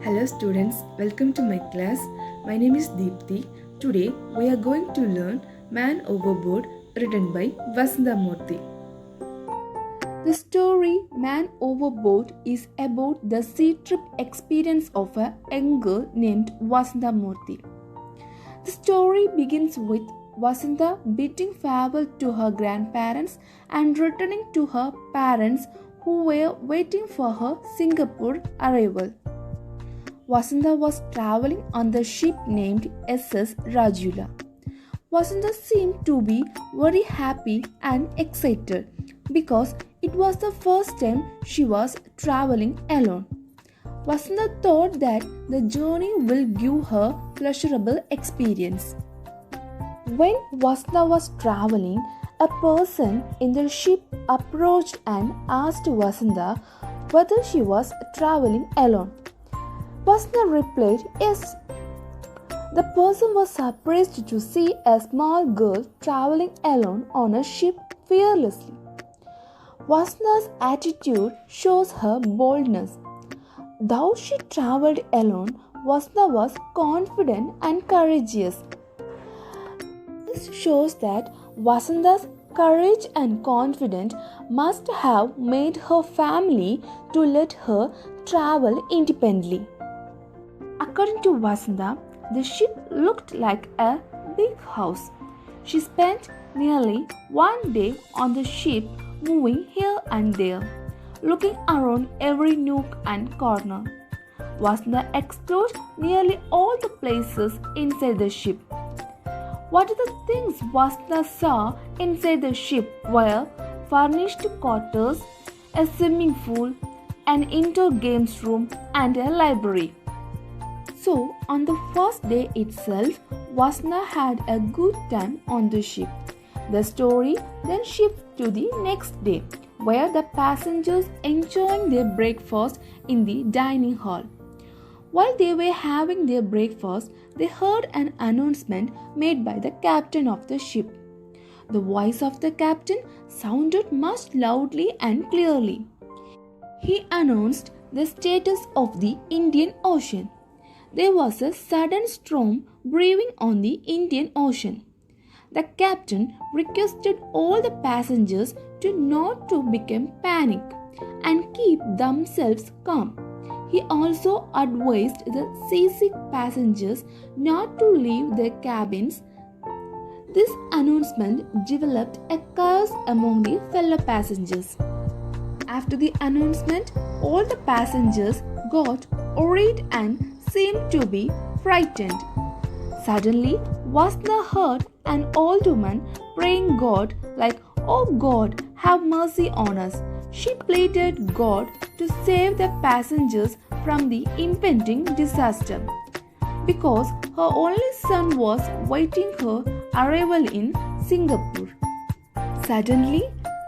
Hello students, welcome to my class. My name is Deepthi. Today we are going to learn Man Overboard written by Vasantha Murthy. The story Man Overboard is about the sea trip experience of a young girl named Vasantha Murthy. The story begins with Vasantha bidding farewell to her grandparents and returning to her parents who were waiting for her Singapore arrival. Vasantha was traveling on the ship named SS Rajula. Vasantha seemed to be very happy and excited because it was the first time she was traveling alone. Vasantha thought that the journey will give her pleasurable experience. When Vasantha was traveling, a person in the ship approached and asked Vasantha whether she was traveling alone. Vasantha replied yes. The person was surprised to see a small girl traveling alone on a ship fearlessly. Vasantha's attitude shows her boldness. Though she traveled alone, Vasantha was confident and courageous. This shows that Vasantha's courage and confidence must have made her family to let her travel independently. According to Vasantha, the ship looked like a big house. She spent nearly one day on the ship, moving here and there, looking around every nook and corner. Vasantha explored nearly all the places inside the ship. What are the things Vasantha saw inside the ship were furnished quarters, a swimming pool, an indoor games room, and a library. So, on the first day itself, Vasantha had a good time on the ship. The story then shifts to the next day, where the passengers enjoying their breakfast in the dining hall. While they were having their breakfast, they heard an announcement made by the captain of the ship. The voice of the captain sounded much loudly and clearly. He announced the status of the Indian Ocean. There was a sudden storm brewing on the Indian Ocean. The captain requested all the passengers to not to become panic and keep themselves calm. He also advised the seasick passengers not to leave their cabins. This announcement developed a chaos among the fellow passengers. After the announcement, all the passengers got worried and seemed to be frightened. Suddenly, Vasantha heard an old woman praying God like, "Oh God, have mercy on us." She pleaded God to save the passengers from the impending disaster because her only son was waiting her arrival in Singapore. Suddenly,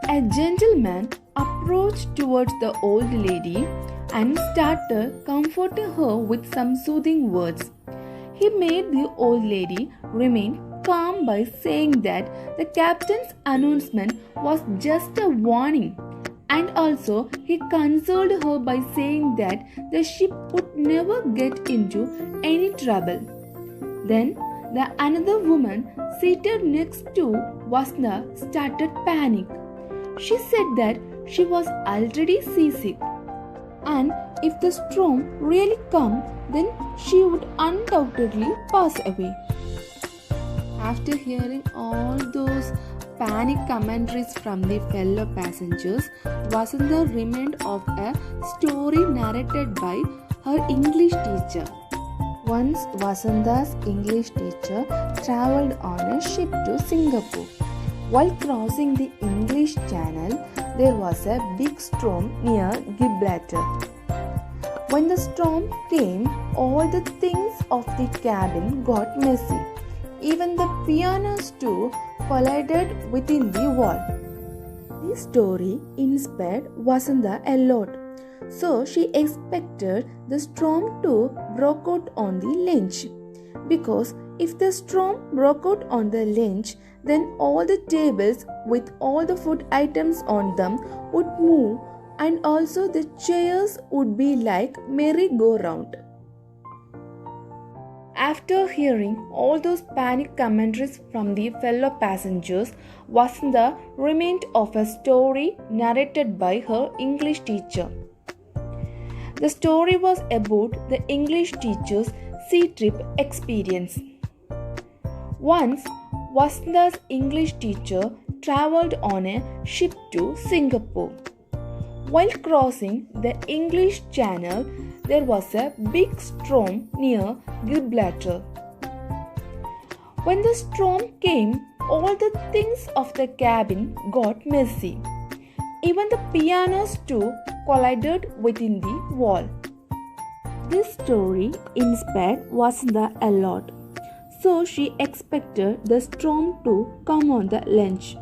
a gentleman approached towards the old lady and started comforting her with some soothing words. He made the old lady remain calm by saying that the captain's announcement was just a warning, and also he consoled her by saying that the ship would never get into any trouble. Then the another woman seated next to Vasantha started panic. She said that she was already seasick, and if the storm really come, then she would undoubtedly pass away. After hearing all those panic commentaries from the fellow passengers, Vasantha remained of a story narrated by her English teacher. Once Vasantha's English teacher travelled on a ship to Singapore. While crossing the English Channel, there was a big storm near Gibraltar. When the storm came, all the things of the cabin got messy. Even the pianos too collided within the wall. This story inspired Vasantha a lot. So she expected the storm to break out on the launch. Because if the storm broke out on the launch, then all the tables with all the food items on them would move, and also the chairs would be like merry-go-round. After hearing all those panic commentaries from the fellow passengers, Vasanta remained of a story narrated by her English teacher. The story was about the English teacher's sea trip experience. Once, Vasanta's English teacher travelled on a ship to Singapore. While crossing the English Channel, there was a big storm near Gibraltar. When the storm came, all the things of the cabin got messy. Even the pianos too collided within the wall. This story inspired Vasanta a lot, so she expected the storm to come on the lunch.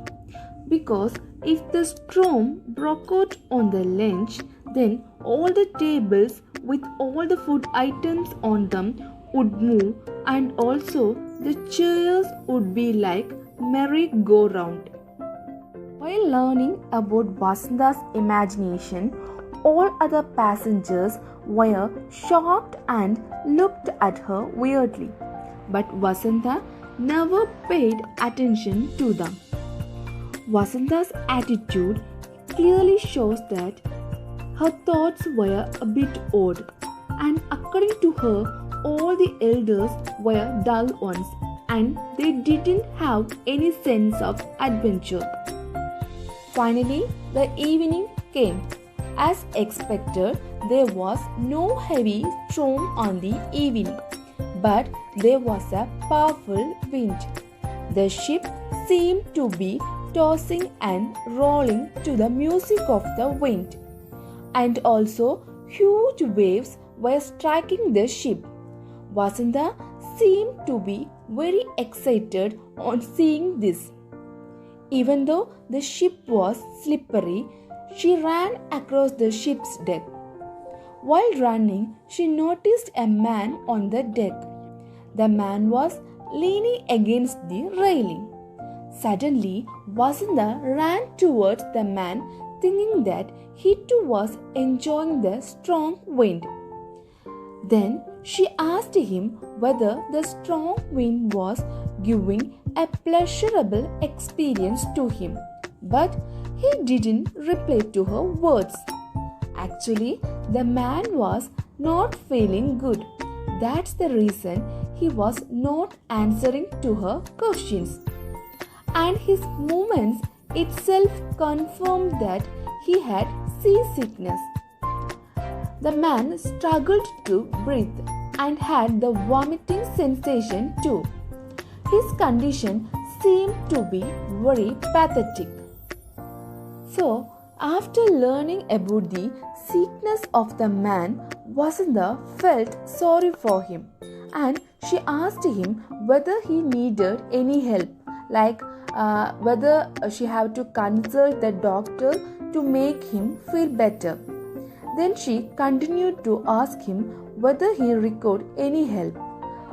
Because if the storm broke out on the lunch, then all the tables with all the food items on them would move, and also the chairs would be like merry-go-round. While learning about Vasanta's imagination, all other passengers were shocked and looked at her weirdly. But Vasanta never paid attention to them. Vasanta's attitude clearly shows that her thoughts were a bit odd, and according to her, all the elders were dull ones and they didn't have any sense of adventure. Finally, the evening came. As expected, there was no heavy storm on the evening, but there was a powerful wind. The ship seemed to be tossing and rolling to the music of the wind, and also huge waves were striking the ship. Vasanta seemed to be very excited on seeing this. Even though the ship was slippery, she ran across the ship's deck. While running, she noticed a man on the deck. The man was leaning against the railing. Suddenly, Vasanta ran towards the man, thinking that he too was enjoying the strong wind. Then she asked him whether the strong wind was giving a pleasurable experience to him, but he didn't reply to her words. Actually, the man was not feeling good. That's the reason he was not answering to her questions. And his movements itself confirmed that he had seasickness. The man struggled to breathe and had the vomiting sensation too. His condition seemed to be very pathetic. So, after learning about the sickness of the man, Vasanta felt sorry for him, and she asked him whether he needed any help, like whether she had to consult the doctor to make him feel better. Then she continued to ask him whether he required any help,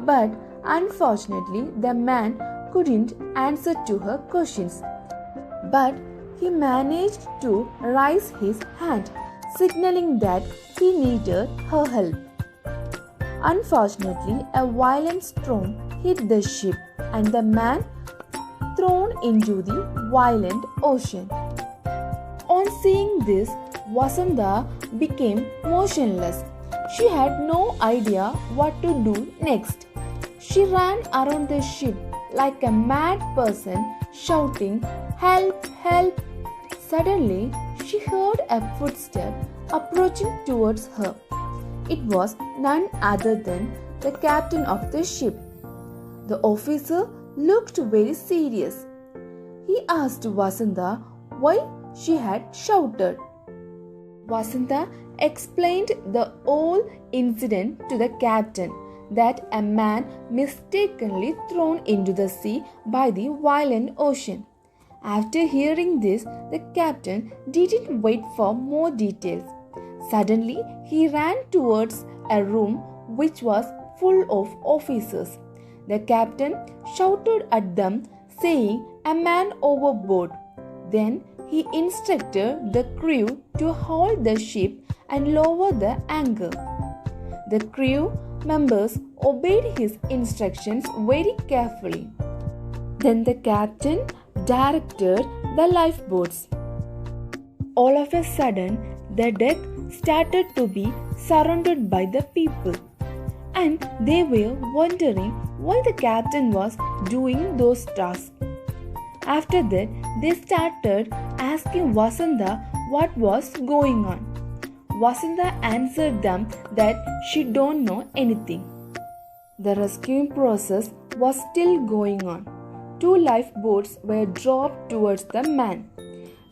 but unfortunately the man couldn't answer to her questions. But he managed to raise his hand, signaling that he needed her help. Unfortunately, a violent storm hit the ship and the man thrown into the violent ocean. On seeing this, Vasanta became motionless. She had no idea what to do next. She ran around the ship like a mad person, shouting, "Help! Help!" Suddenly, she heard a footstep approaching towards her. It was none other than the captain of the ship. The officer looked very serious. He asked Vasanta why she had shouted. Vasanta explained the whole incident to the captain, that a man mistakenly thrown into the sea by the violent ocean. After hearing this, the captain didn't wait for more details. Suddenly, he ran towards a room which was full of officers. The captain shouted at them, saying, "A man overboard." Then he instructed the crew to haul the ship and lower the anchor. The crew members obeyed his instructions very carefully. Then the captain directed the lifeboats. All of a sudden, the deck started to be surrounded by the people, and they were wondering why the captain was doing those tasks. After that, they started asking Vasantha what was going on. Vasantha answered them that she don't know anything. The rescuing process was still going on. 2 lifeboats were dropped towards the man.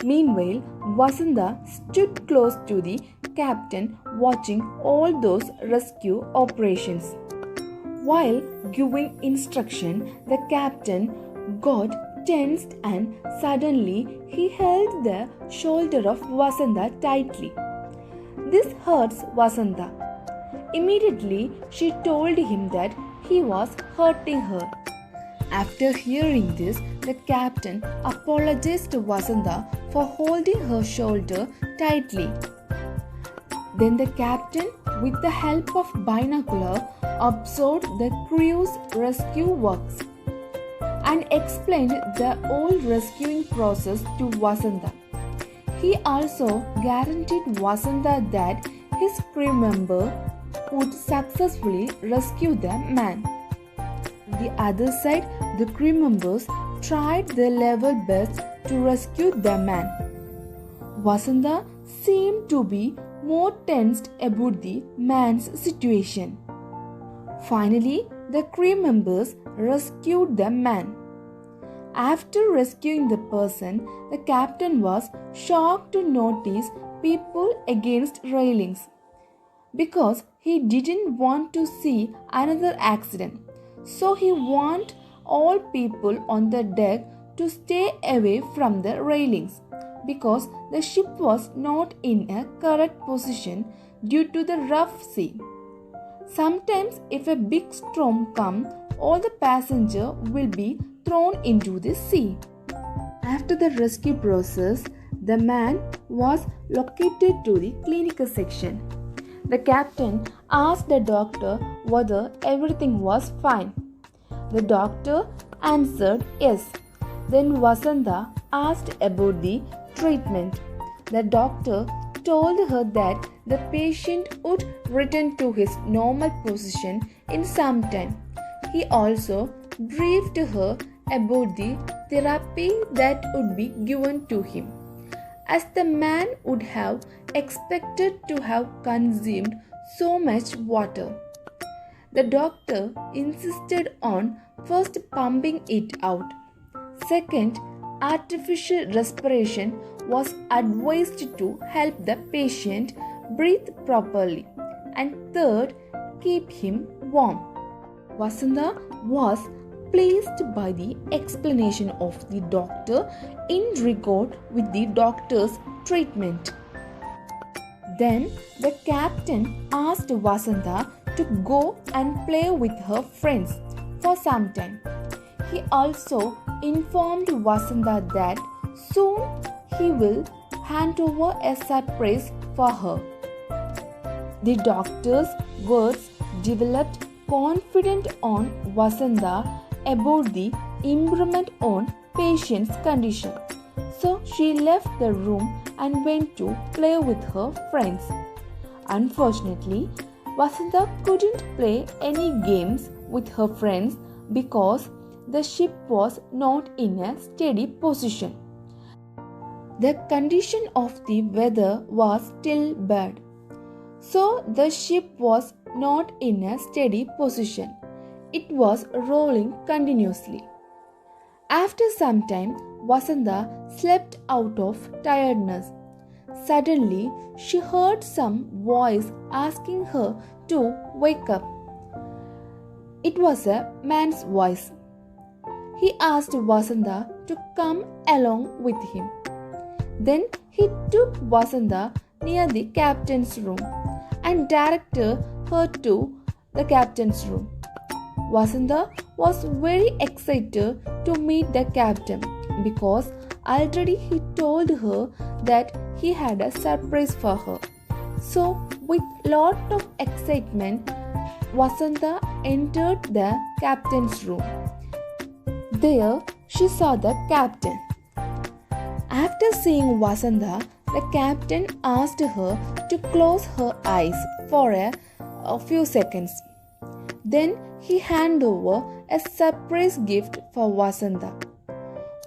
Meanwhile, Vasantha stood close to the captain watching all those rescue operations. While giving instruction, the captain got tensed and suddenly he held the shoulder of Vasantha tightly. This hurts Vasantha. Immediately, she told him that he was hurting her. After hearing this, the captain apologized to Vasantha for holding her shoulder tightly. Then the captain, with the help of binocular, observed the crew's rescue works and explained the whole rescuing process to Vasantha. He also guaranteed Vasantha that his crew member would successfully rescue the man. On the other side, the crew members tried their level best to rescue the man. Vasantha seemed to be more tensed about the man's situation. Finally, the crew members rescued the man. After rescuing the person, the captain was shocked to notice people against railings because he didn't want to see another accident. So he warned all people on the deck to stay away from the railings because the ship was not in a correct position due to the rough sea. Sometimes if a big storm comes, all the passengers will be thrown into the sea. After the rescue process, the man was located to the clinical section. The captain asked the doctor whether everything was fine. The doctor answered yes. Then Vasantha asked about the treatment. The doctor told her that the patient would return to his normal position in some time. He also briefed her about the therapy that would be given to him, as the man would have expected to have consumed so much water. The doctor insisted on first pumping it out. Second, artificial respiration was advised to help the patient breathe properly. And third, keep him warm. Vasantha was pleased by the explanation of the doctor in regard with the doctor's treatment. Then the captain asked Vasantha to go and play with her friends for some time. He also informed Vasantha that soon he will hand over a surprise for her. The doctor's words developed confidence on Vasantha about the improvement on patient's condition. So she left the room and went to play with her friends. Unfortunately, Vasantha couldn't play any games with her friends because the ship was not in a steady position. The condition of the weather was still bad, so the ship was not in a steady position. It was rolling continuously. After some time, Vasantha slept out of tiredness. Suddenly, she heard some voice asking her to wake up. It was a man's voice. He asked Vasantha to come along with him. Then he took Vasantha near the captain's room and directed her to the captain's room. Vasantha was very excited to meet the captain because already he told her that he had a surprise for her. So, with lot of excitement, Vasanta entered the captain's room. There she saw the captain. After seeing Vasanta, the captain asked her to close her eyes for a few seconds. Then he handed over a surprise gift for Vasanta.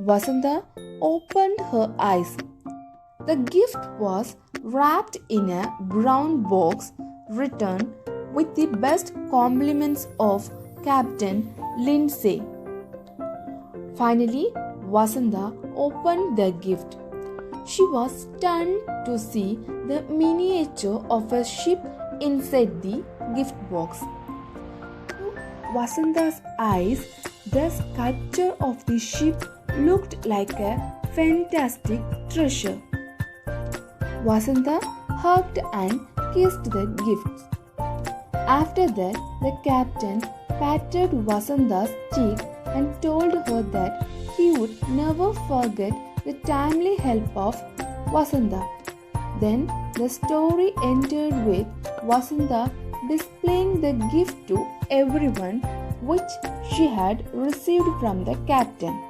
Vasanta opened her eyes. The gift was wrapped in a brown box written with the best compliments of Captain Lindsay. Finally, Vasanta opened the gift. She was stunned to see the miniature of a ship inside the gift box. To Vasanta's eyes, the sculpture of the ship looked like a fantastic treasure. Vasanta hugged and kissed the gifts. After that, the captain patted Vasanta's cheek and told her that he would never forget the timely help of Vasanta. Then the story ended with Vasanta displaying the gift to everyone which she had received from the captain.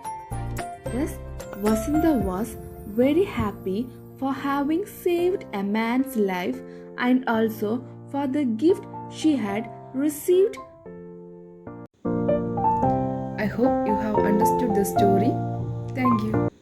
Thus, Vasanta was very happy for having saved a man's life and also for the gift she had received. I hope you have understood the story. Thank you.